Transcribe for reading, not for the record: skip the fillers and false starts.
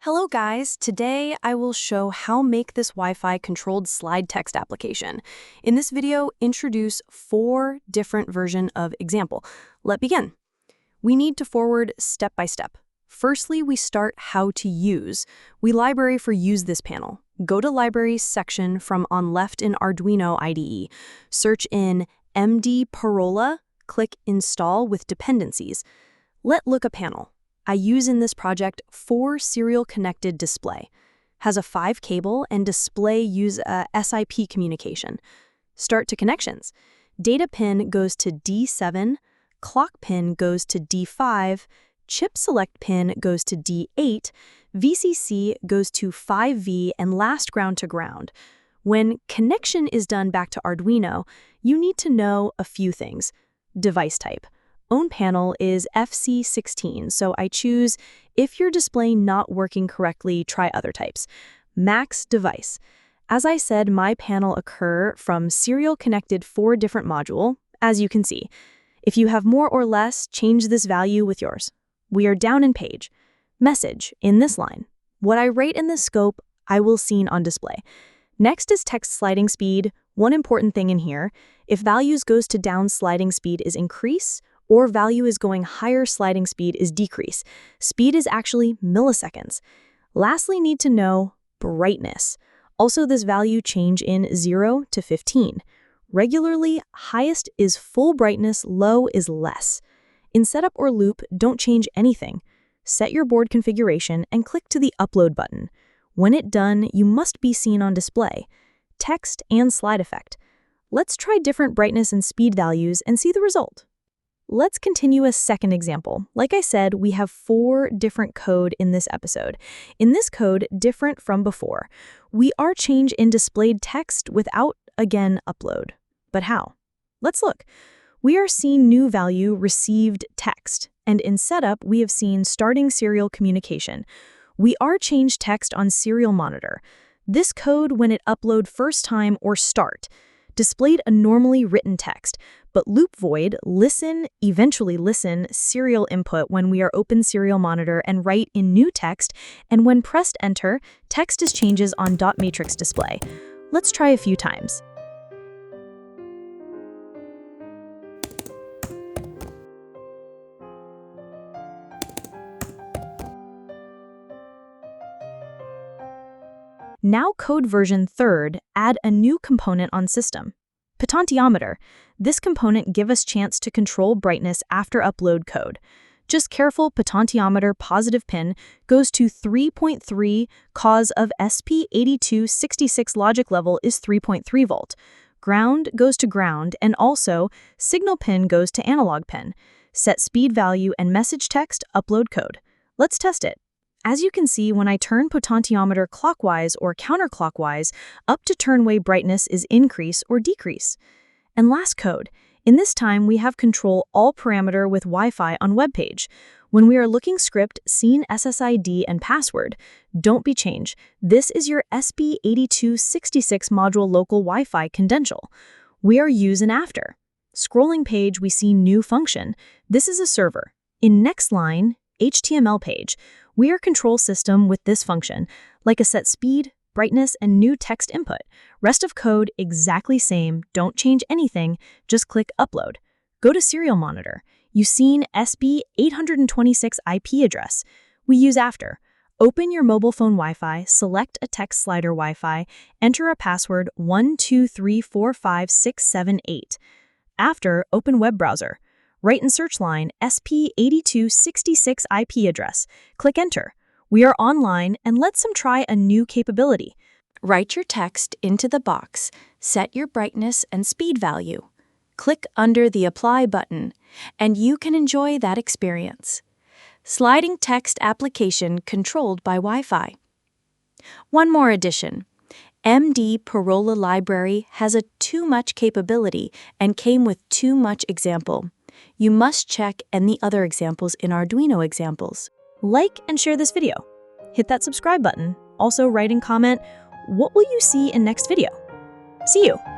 Hello guys, today I will show how make this Wi-Fi controlled slide text application. In this video, introduce 4 different version of example. Let's begin. We need to forward step by step. Firstly, we start how to use. We library for use this panel. Go to libraries section from on left in Arduino IDE. Search in MD Parola, click install with dependencies. Let look a panel. I use in this project 4 serial connected display. Has a 5 cable and display use a SIP communication. Start to connections. Data pin goes to D7, clock pin goes to D5, chip select pin goes to D8, VCC goes to 5V, and last ground to ground. When connection is done back to Arduino, you need to know a few things. Device type. Own panel is FC16, so I choose if your display not working correctly, try other types. Max device. As I said, my panel occur from serial connected 4 different module, as you can see. If you have more or less, change this value with yours. We are down in page. Message in this line. What I write in this scope, I will seen on display. Next is text sliding speed. One important thing in here, if values goes to down sliding speed is increase, or value is going higher sliding speed is decrease. Speed is actually milliseconds. Lastly, need to know brightness. Also, this value change in 0 to 15. Regularly, highest is full brightness, low is less. In setup or loop, don't change anything. Set your board configuration and click to the upload button. When it done, you must be seen on display. Text and slide effect. Let's try different brightness and speed values and see the result. Let's continue a second example. Like I said, we have 4 different code in this episode. In this code, different from before, we are change in displayed text without, again, upload. But how? Let's look. We are seeing new value received text, and in setup, we have seen starting serial communication. We are change text on serial monitor. This code when it upload first time or start. Displayed a normally written text, but loop void, listen, eventually listen, serial input when we are open serial monitor and write in new text, and when pressed enter, text is changes on dot matrix display. Let's try a few times. Now code version 3rd, add a new component on system. Potentiometer. This component give us chance to control brightness after upload code. Just careful, potentiometer positive pin goes to 3.3, cause of ESP8266 logic level is 3.3 volt. Ground goes to ground, and also signal pin goes to analog pin. Set speed value and message text upload code. Let's test it. As you can see, when I turn potentiometer clockwise or counterclockwise, up to turn wave brightness is increase or decrease. And last code. In this time, we have control all parameter with Wi-Fi on web page. When we are looking script, seen SSID and password. Don't be changed. This is your ESP8266 module local Wi-Fi credential. We are use and after. Scrolling page, we see new function. This is a server. In next line, HTML page. We are control system with this function, like a set speed, brightness, and new text input. Rest of code exactly same, don't change anything, just click upload. Go to serial monitor. You seen ESP8266 IP address. We use after. Open your mobile phone Wi-Fi, select a text slider Wi-Fi, enter a password 1234568. After, open web browser. Write in search line ESP8266 IP address. Click enter. We are online and let's try a new capability. Write your text into the box. Set your brightness and speed value. Click under the apply button and you can enjoy that experience. Sliding text application controlled by Wi-Fi. One more addition. MD Parola library has a too much capability and came with too much example. You must check any other examples in Arduino examples. Like and share this video. Hit that subscribe button. Also write and comment, what will you see in next video? See you!